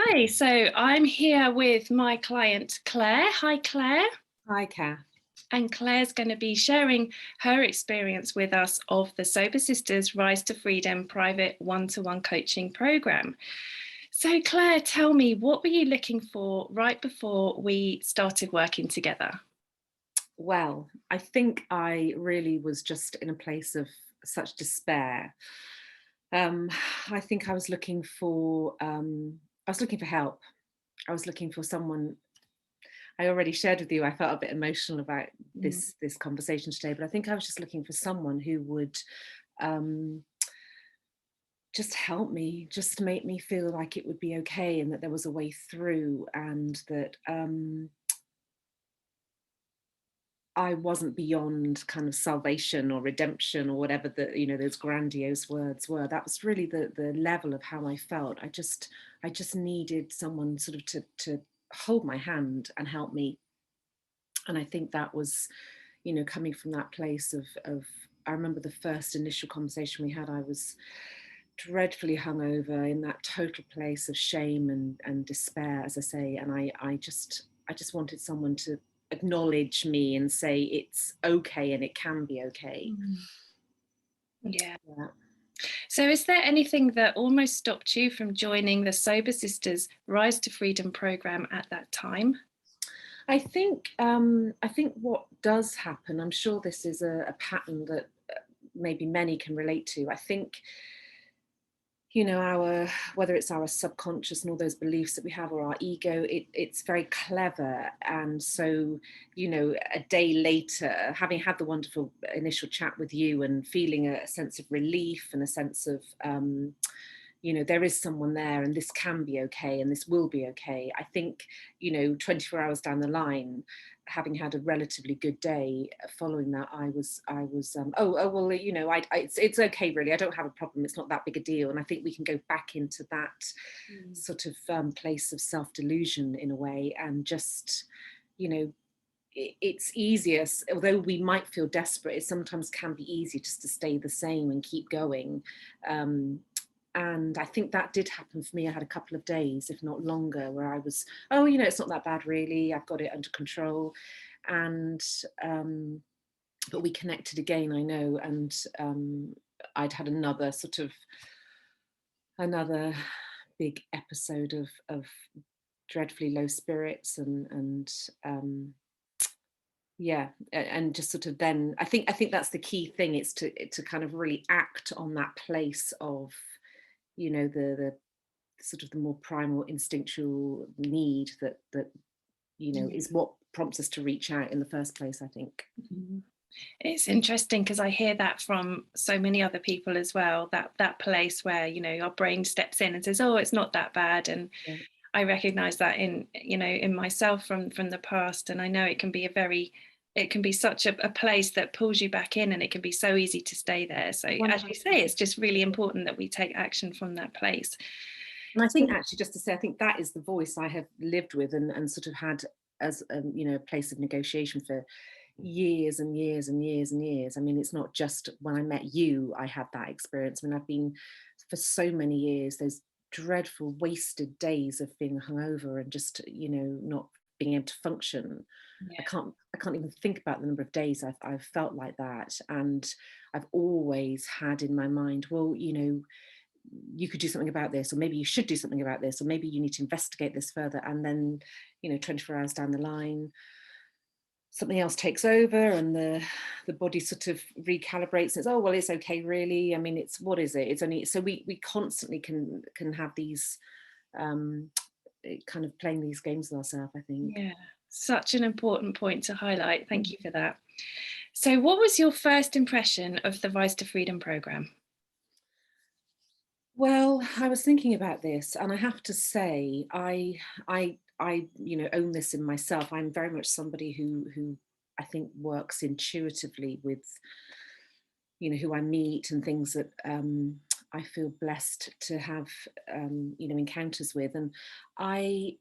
Hi, so I'm here with my client Claire. Hi, Claire. Hi, Kath. And Claire's going to be sharing her experience with us of the Sober Sisters Rise to Freedom private one-to-one coaching program. So, Claire, tell me, what were you looking for right before we started working together? Well, I think I really was just in a place of such despair. Um, I think I was looking for help. I was looking for someone. I already shared with you. I felt a bit emotional about Mm. this conversation today, but I think I was just looking for someone who would um, just help me, just make me feel like it would be okay, and that there was a way through, and that I wasn't beyond kind of salvation or redemption or whatever those grandiose words were. That was really the level of how I felt. I just needed someone sort of to hold my hand and help me. And I think that was, coming from that place of I remember the first initial conversation we had. I was dreadfully hungover in that total place of shame and despair, as I say. And I just wanted someone to acknowledge me and say it's okay and it can be okay. Mm. Yeah. Yeah. So, is there anything that almost stopped you from joining the Sober Sisters Rise to Freedom program at that time? I think what does happen, I'm sure this is a pattern that maybe many can relate to. I think our, whether it's our subconscious and all those beliefs that we have, or our ego, it's very clever. And so, a day later, having had the wonderful initial chat with you and feeling a sense of relief and a sense of there is someone there, and this can be okay, and this will be okay. I think 24 hours down the line, having had a relatively good day following that, I was oh well, it's okay, really. I don't have a problem. It's not that big a deal. And I think we can go back into that Mm. sort of place of self-delusion in a way, and just you know it's easier, although we might feel desperate, it sometimes can be easier just to stay the same and keep going. um, and I think that did happen for me. I had a couple of days, if not longer, where I was, oh, it's not that bad, really. I've got it under control. And but we connected again, I know, and I'd had another big episode of dreadfully low spirits, and yeah, and just sort of, then I think that's the key thing. It's to kind of really act on that place of the sort of the more primal instinctual need that is what prompts us to reach out in the first place, I think. Mhm. It's interesting because I hear that from so many other people as well, that place where, your brain steps in and says, "Oh, it's not that bad." And Yeah. I recognize that in myself from the past. And I know it can be such a place that pulls you back in, and it can be so easy to stay there. So as you say, 100%. it's just really important that we take action from that place. And I think, So, actually, just to say, I think that is the voice I have lived with, and sort of had as a place of negotiation for years and years and years and years. I mean, it's not just when I met you I had that experience. I mean, I've been for so many years those dreadful wasted days of being hungover and just not being able to function. I yeah. can't I can't even think about the number of days I've felt like that. And I've always had in my mind, well, you could do something about this, or maybe you should do something about this, or maybe you need to investigate this further. And then 24 hours down the line, something else takes over, and the body sort of recalibrates and says, oh well, it's okay, really. I mean, it's, what is it, it's only, so we constantly can have these kind of playing these games with ourselves, I think. Yeah, such an important point to highlight. Thank you for that. So, what was your first impression of the Rise to Freedom program? Well, I was thinking about this, and I have to say, I own this in myself. I'm very much somebody who I think works intuitively with who I meet, and things that I feel blessed to have encounters with. And I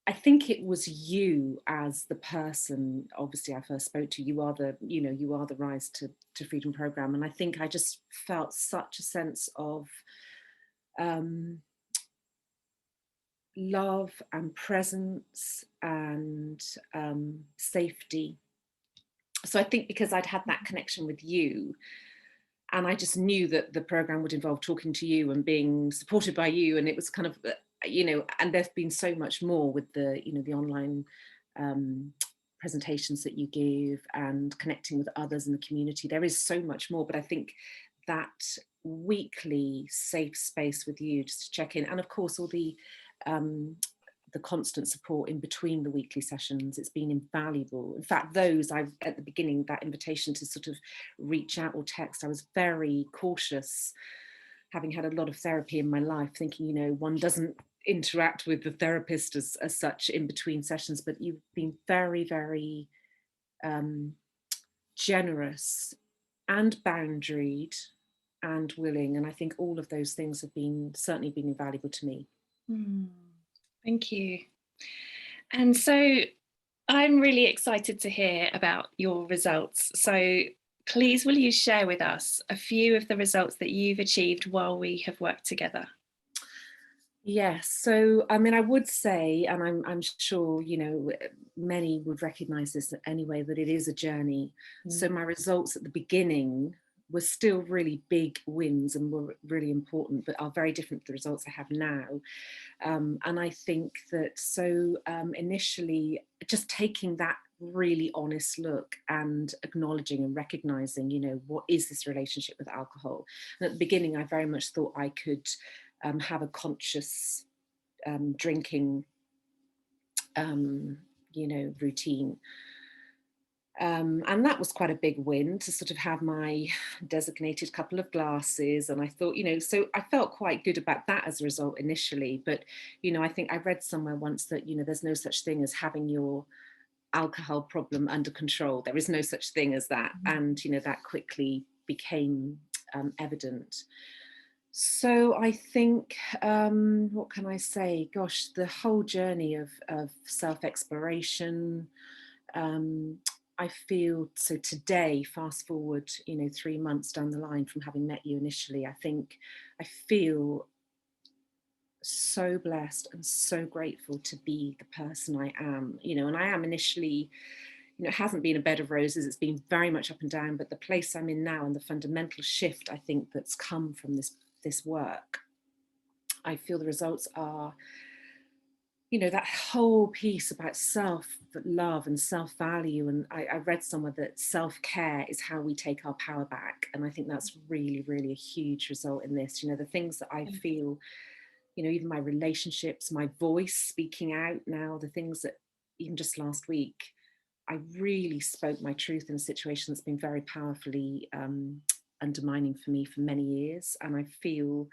I think it was you, as the person, obviously, I first spoke to. You are the Rise to Freedom program, and I think I just felt such a sense of um, love and presence and safety. So I think because I'd had that connection with you, and I just knew that the program would involve talking to you and being supported by you, and it was kind of, and there's been so much more with the, the online um, presentations that you give and connecting with others in the community. There is so much more, but I think that weekly safe space with you just to check in, and of course all the constant support in between the weekly sessions, it's been invaluable. In fact, those I've, at the beginning, that invitation to sort of reach out or text, I was very cautious, having had a lot of therapy in my life, thinking, one doesn't interact with the therapist as such in between sessions, but you've been very, very generous and boundaried and willing. And I think all of those things have certainly been invaluable to me. Thank you. And so I'm really excited to hear about your results. So please, will you share with us a few of the results that you've achieved while we have worked together? Yes. So, I mean, I would say, and I'm sure, many would recognize this anyway, that it is a journey. So my results at the beginning were still really big wins and were really important, but are very different to the results I have now. And I think that initially just taking that really honest look and acknowledging and recognizing, what is this relationship with alcohol? And at the beginning, I very much thought I could have a conscious drinking, routine. And that was quite a big win to sort of have my designated couple of glasses. And I thought, so I felt quite good about that as a result initially. But, I think I read somewhere once that, there's no such thing as having your alcohol problem under control. There is no such thing as that. And, that quickly became evident. So I think, what can I say? Gosh, the whole journey of self-exploration, I feel, so today, fast forward, 3 months down the line from having met you initially, I think I feel so blessed and so grateful to be the person I am, and I am initially, it hasn't been a bed of roses, it's been very much up and down, but the place I'm in now and the fundamental shift I think that's come from this work, I feel the results are, that whole piece about self-love and self-value. And I read somewhere that self-care is how we take our power back. And I think that's really, really a huge result in this. The things that I feel, even my relationships, my voice speaking out now, the things that even just last week, I really spoke my truth in a situation that's been very powerfully undermining for me for many years. And I feel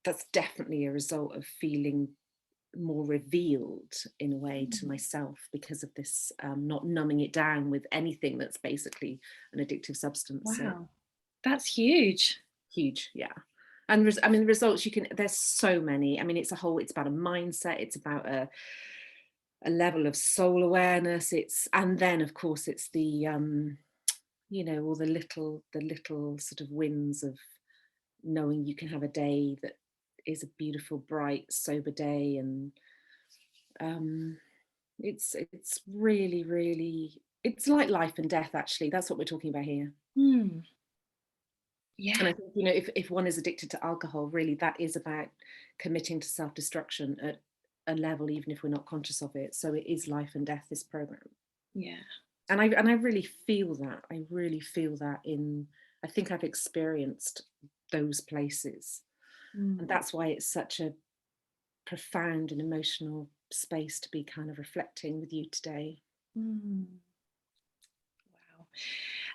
that's definitely a result of feeling more revealed in a way to myself because of this, not numbing it down with anything that's basically an addictive substance. Wow, So, that's huge. Huge, yeah. And I mean, the results there's so many. I mean, it's about a mindset, it's about a level of soul awareness. And then of course it's the, all the little sort of wins of knowing you can have a day that is a beautiful, bright, sober day. And it's really, really, it's like life and death, actually. That's what we're talking about here. Yeah. And I think, if one is addicted to alcohol, really that is about committing to self-destruction at a level, even if we're not conscious of it. So it is life and death, this program. Yeah. And I really feel that. I think I've experienced those places. And that's why it's such a profound and emotional space to be kind of reflecting with you today. Wow.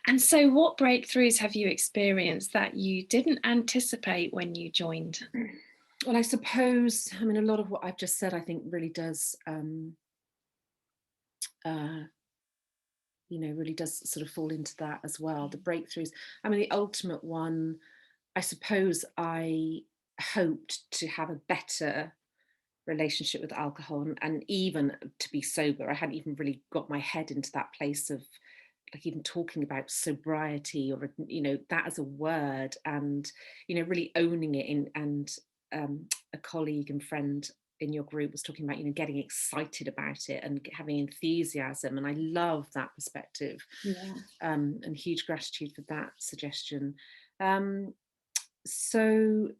And so what breakthroughs have you experienced that you didn't anticipate when you joined? Well, I suppose, I mean, a lot of what I've just said, I think really does, really does sort of fall into that as well. The breakthroughs, I mean, the ultimate one, I suppose I hoped to have a better relationship with alcohol and even to be sober. I hadn't even really got my head into that place of like even talking about sobriety or, that as a word, and, really owning it in. And a colleague and friend in your group was talking about, getting excited about it and having enthusiasm. And I love that perspective. Yeah. And huge gratitude for that suggestion. So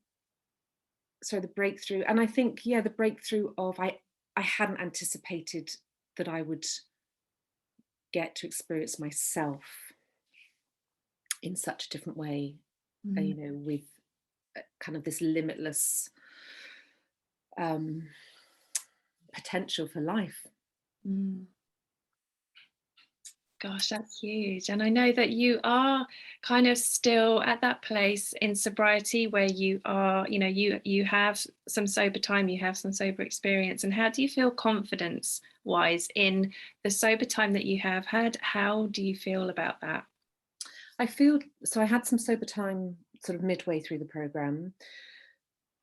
the breakthrough, and I think, the breakthrough of I hadn't anticipated that I would get to experience myself in such a different way, with kind of this limitless potential for life. Mm. Gosh, that's huge. And I know that you are kind of still at that place in sobriety where you are, you have some sober time, you have some sober experience. And how do you feel confidence wise in the sober time that you have had? How do you feel about that? I feel so. I had some sober time sort of midway through the program,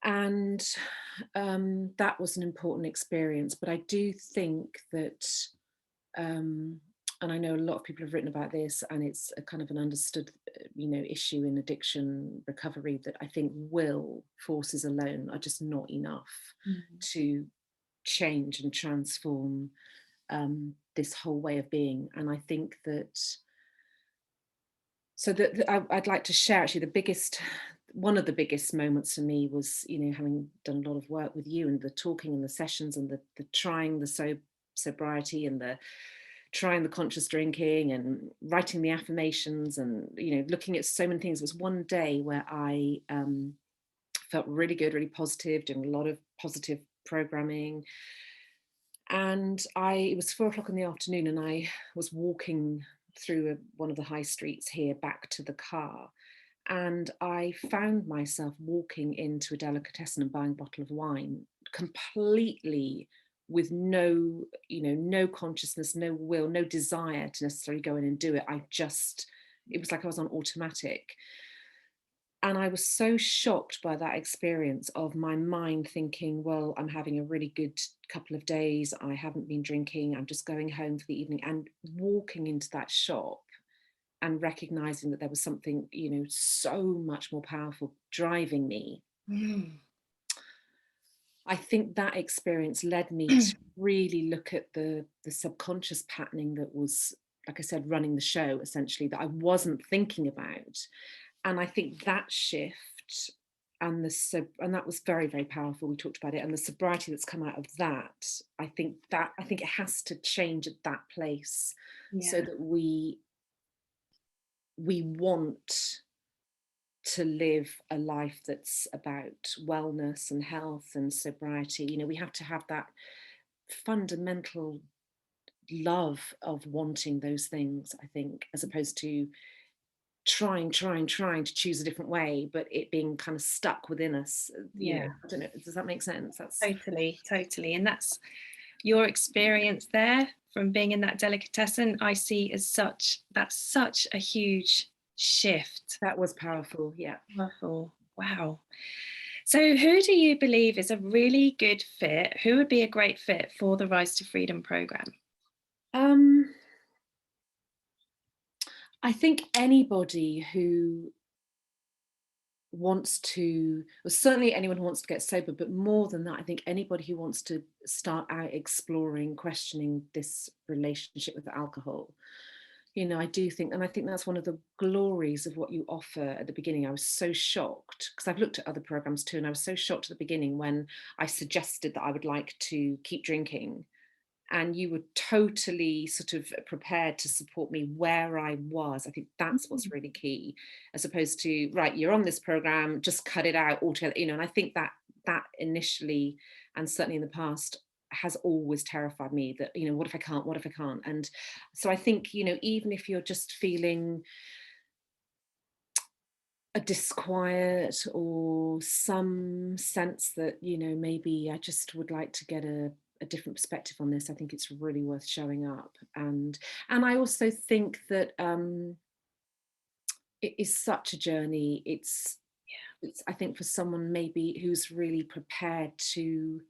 and that was an important experience. But I do think that, and I know a lot of people have written about this, and it's a kind of an understood, issue in addiction recovery, that I think will forces alone are just not enough to change and transform this whole way of being. And I think that, so that I'd like to share actually one of the biggest moments for me was, having done a lot of work with you and the talking and the sessions and the trying the sobriety and the trying the conscious drinking and writing the affirmations and, looking at so many things. It was one day where I felt really good, really positive, doing a lot of positive programming. And it was 4:00 in the afternoon, and I was walking through one of the high streets here back to the car. And I found myself walking into a delicatessen and buying a bottle of wine, completely with no, no consciousness, no will, no desire to necessarily go in and do it. It was like I was on automatic. And I was so shocked by that experience of my mind thinking, well, I'm having a really good couple of days. I haven't been drinking. I'm just going home for the evening, and walking into that shop and recognizing that there was something, so much more powerful driving me. I think that experience led me to really look at the subconscious patterning that was, like I said, running the show, essentially, that I wasn't thinking about. And I think that shift and that was very, very powerful. We talked about it, and the sobriety that's come out of that. I think it has to change at that place, so that we want to live a life that's about wellness and health and sobriety. We have to have that fundamental love of wanting those things, I think, as opposed to trying to choose a different way, but it being kind of stuck within us. I don't know, does that make sense? That's totally. And that's your experience there from being in that delicatessen. I see as that's such a huge shift. That was powerful. Yeah. Powerful. Wow. So who do you believe is a really good fit? Who would be a great fit for the Rise to Freedom program? I think anybody who wants to, well, certainly anyone who wants to get sober, but more than that, I think anybody who wants to start out exploring, questioning this relationship with alcohol. I do think, and I think that's one of the glories of what you offer at the beginning. I was so shocked, because I've looked at other programs too, and I was so shocked at the beginning when I suggested that I would like to keep drinking, and you were totally sort of prepared to support me where I was. I think that's what's really key, as opposed to, right, you're on this program, just cut it out altogether, and I think that initially, and certainly in the past, has always terrified me, that, what if I can't? And so I think, even if you're just feeling a disquiet or some sense that, maybe I just would like to get a different perspective on this, I think it's really worth showing up. And I also think that it is such a journey. It's I think for someone maybe who's really prepared to,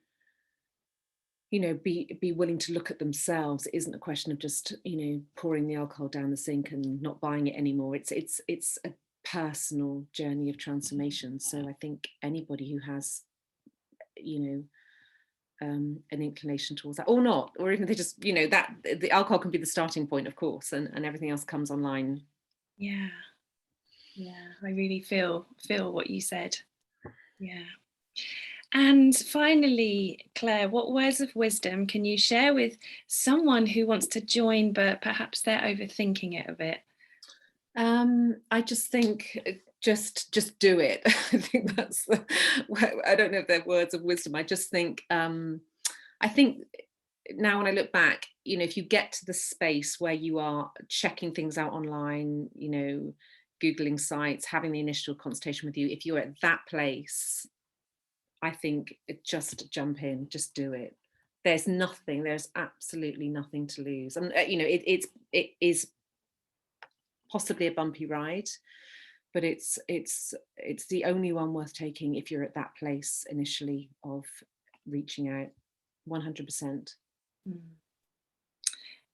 be willing to look at themselves. It isn't a question of just, pouring the alcohol down the sink and not buying it anymore. It's a personal journey of transformation. So I think anybody who has, an inclination towards that, or not, or even they just, you know, that the alcohol can be the starting point, of course, and everything else comes online. Yeah. Yeah. I really feel what you said. Yeah. And finally, Claire, what words of wisdom can you share with someone who wants to join, but perhaps they're overthinking it a bit? I just think just do it. I think that's I don't know if they're words of wisdom. I think now when I look back, you know, if you get to the space where you are checking things out online, you know, Googling sites, having the initial consultation with you, if you're at that place, I think just jump in, just do it. There's absolutely nothing to lose. And you know, it is possibly a bumpy ride, but it's the only one worth taking if you're at that place initially of reaching out. 100%. Mm.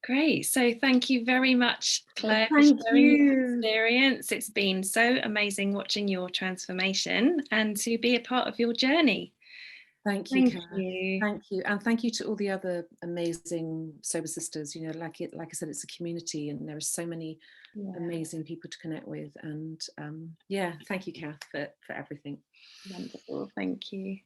Great. So thank you very much, Claire, for Thank sharing your you. experience. It's been so amazing watching your transformation and to be a part of your journey. Thank you, Thank Kath. you. Thank you. And thank you to all the other amazing sober sisters. You know, like I said, it's a community and there are so many Yeah, amazing people to connect with. And yeah, thank you, Kath, for everything. wonderful. Thank you.